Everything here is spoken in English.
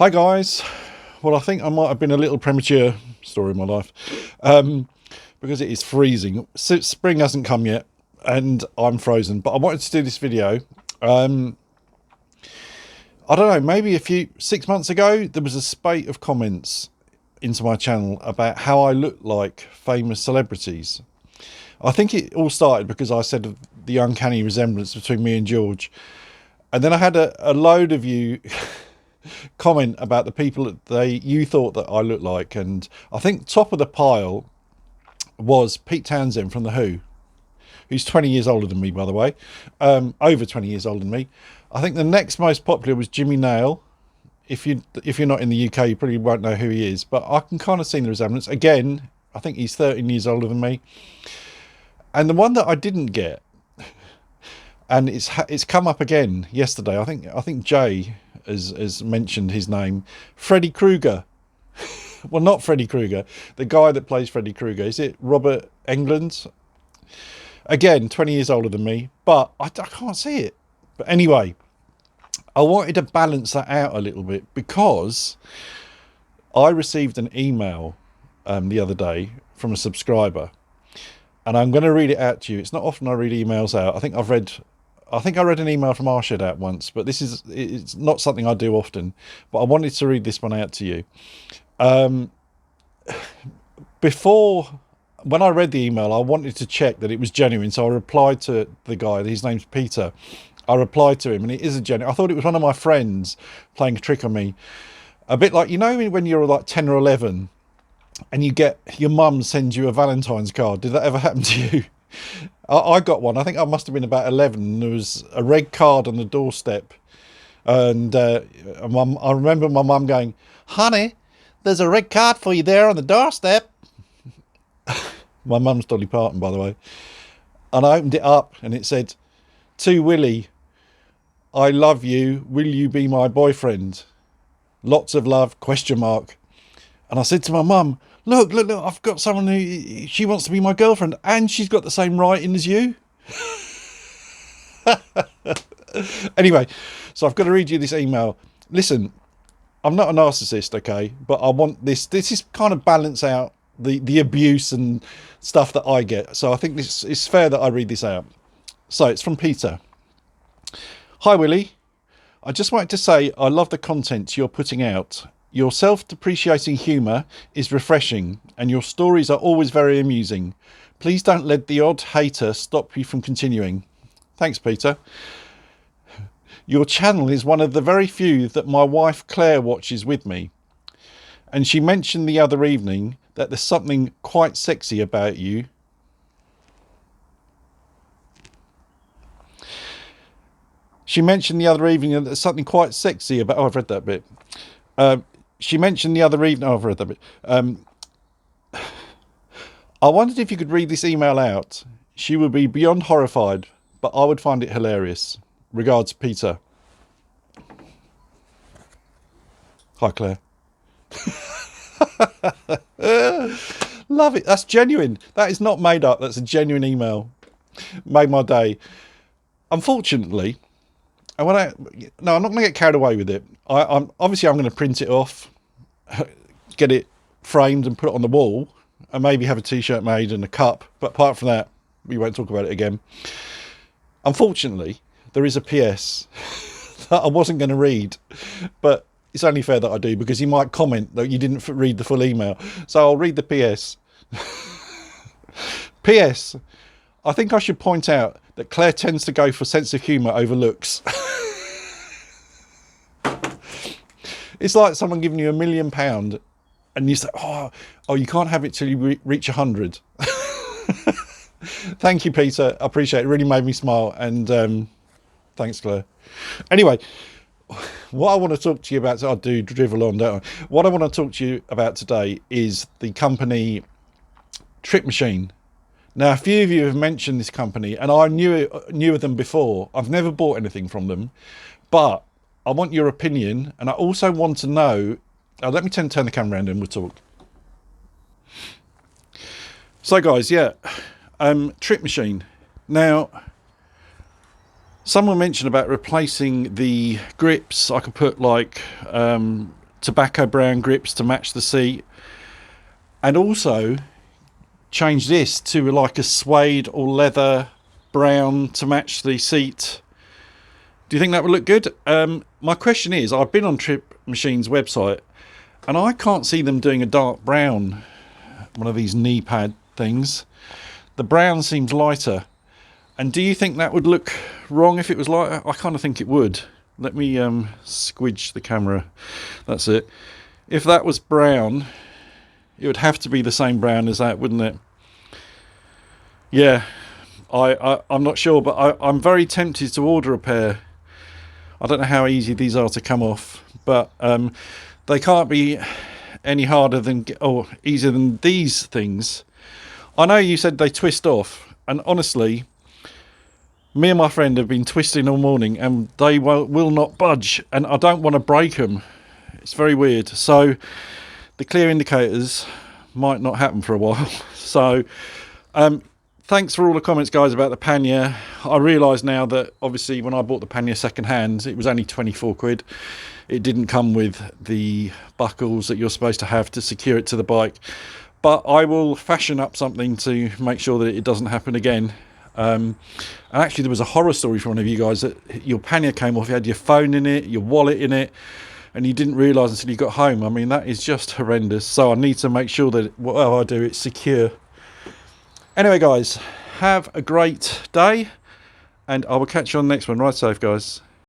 Hi guys. Well, I think I might have been a little premature, story of my life, because it is freezing. Spring hasn't come yet and I'm frozen, but I wanted to do this video. I don't know, maybe 6 months ago there was a spate of comments into my channel about how I look like famous celebrities. I think it all started because I said of the uncanny resemblance between me and George, and then I had a load of you comment about the people that you thought that I looked like, and I think top of the pile was Pete Townsend from The Who, who's 20 years older than me, by the way, over 20 years older than me. I think the next most popular was Jimmy Nail. If you're not in the UK, you probably won't know who he is, but I can kind of see the resemblance. Again, I think he's 13 years older than me. And the one that I didn't get, and it's come up again yesterday. I think Jay has mentioned his name, Freddy Krueger. Well, not Freddy Krueger, the guy that plays Freddy Krueger. Is it Robert Englund? Again, 20 years older than me, but I can't see it. But anyway, I wanted to balance that out a little bit because I received an email the other day from a subscriber, and I'm going to read it out to you. It's not often I read emails out. I think I read an email from Arshed out once, but it's not something I do often. But I wanted to read this one out to you. When I read the email, I wanted to check that it was genuine, so I replied to the guy. His name's Peter. I replied to him, and it is a genuine. I thought it was one of my friends playing a trick on me. A bit like, you know, when you're like 10 or 11 and you get your mum sends you a Valentine's card. Did that ever happen to you? I got one. I think I must have been about 11. And there was a red card on the doorstep, and I remember my mum going, "Honey, there's a red card for you there on the doorstep." My mum's Dolly Parton, by the way. And I opened it up, and it said, "To Willie, I love you. Will you be my boyfriend? Lots of love, question mark." And I said to my mum, look, I've got someone who, she wants to be my girlfriend, and she's got the same writing as you. Anyway, so I've got to read you this email. Listen, I'm not a narcissist, okay, but I want this is kind of balance out the abuse and stuff that I get. So I think it's fair that I read this out. So it's from Peter. "Hi Willie, I just wanted to say I love the content you're putting out. Your self-depreciating humour is refreshing, and your stories are always very amusing. Please don't let the odd hater stop you from continuing." Thanks, Peter. "Your channel is one of the very few that my wife Claire watches with me, and she mentioned the other evening that there's something quite sexy about you." She mentioned the other evening that there's something quite sexy about... Oh, I've read that bit. She mentioned the other evening... Oh, I've read that bit. "I wondered if you could read this email out. She would be beyond horrified, but I would find it hilarious. Regards, Peter." Hi, Claire. Love it. That's genuine. That is not made up. That's a genuine email. Made my day. Unfortunately, and I'm not going to get carried away with it. I'm going to print it off, get it framed and put it on the wall, and maybe have a t-shirt made and a cup. But apart from that, we won't talk about it again. Unfortunately, there is a PS that I wasn't going to read, but it's only fair that I do, because he might comment that you didn't read the full email. So I'll read the PS. "PS, I think I should point out that Claire tends to go for sense of humour over looks." It's like someone giving you £1 million and you say, oh, you can't have it till you reach 100. Thank you, Peter. I appreciate it. It really made me smile. And thanks, Claire. Anyway, what I want to talk to you about, I do drivel on, don't I? What I want to talk to you about today is the company Trick Machine. Now, a few of you have mentioned this company, and I knew of them before. I've never bought anything from them, but I want your opinion, and I also want to know... let me turn the camera around and we'll talk. So, guys, yeah, Trick Machine. Now, someone mentioned about replacing the grips. I could put like tobacco brown grips to match the seat, and also change this to like a suede or leather brown to match the seat. Do you think that would look good? My question is, I've been on Trip Machine's website and I can't see them doing a dark brown, one of these knee pad things. The brown seems lighter. And do you think that would look wrong if it was lighter? I kind of think it would. Let me squidge the camera. That's it. If that was brown, it would have to be the same brown as that, wouldn't it? Yeah, I'm not sure, but I'm very tempted to order a pair. I don't know how easy these are to come off, but they can't be any harder than, or easier than these things. I know you said they twist off, and honestly, me and my friend have been twisting all morning and they will not budge, and I don't want to break them. It's very weird. So the clear indicators might not happen for a while. So thanks for all the comments, guys, about the pannier. I realise now that obviously when I bought the pannier second hand, it was only 24 quid. It didn't come with the buckles that you're supposed to have to secure it to the bike, but I will fashion up something to make sure that it doesn't happen again. And actually there was a horror story from one of you guys that your pannier came off, you had your phone in it, your wallet in it, and you didn't realise until you got home. I mean, that is just horrendous. So I need to make sure that whatever I do, it's secure. Anyway, guys, have a great day, and I will catch you on the next one. Ride safe, guys.